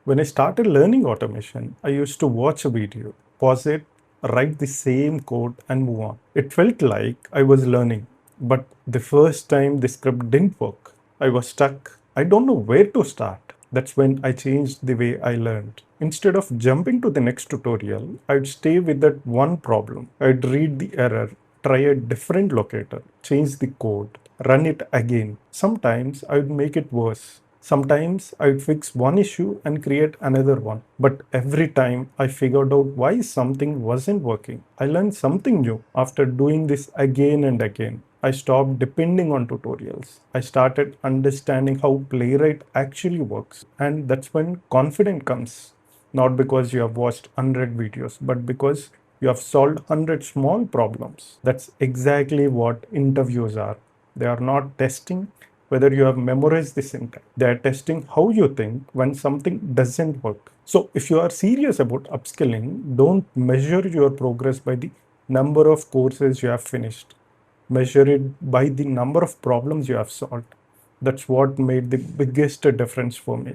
When I started learning automation, I used to watch a video, pause it, write the same code, and move on. It felt like I was learning, but the first time the script didn't work, I was stuck. I don't know where to start. That's when I changed the way I learned. Instead of jumping to the next tutorial, I'd stay with that one problem. I'd read the error, try a different locator, change the code, run it again. Sometimes I'd make it worse. Sometimes I'd fix one issue and create another one. But every time I figured out why something wasn't working, I learned something new. After doing this again and again, I stopped depending on tutorials. I started understanding how Playwright actually works. And that's when confidence comes. Not because you have watched 100 videos, but because you have solved 100 small problems. That's exactly what interviews are. They are not testing whether you have memorized the syntax. They are testing how you think when something doesn't work. So if you are serious about upskilling, don't measure your progress by the number of courses you have finished. Measure it by the number of problems you have solved. That's what made the biggest difference for me.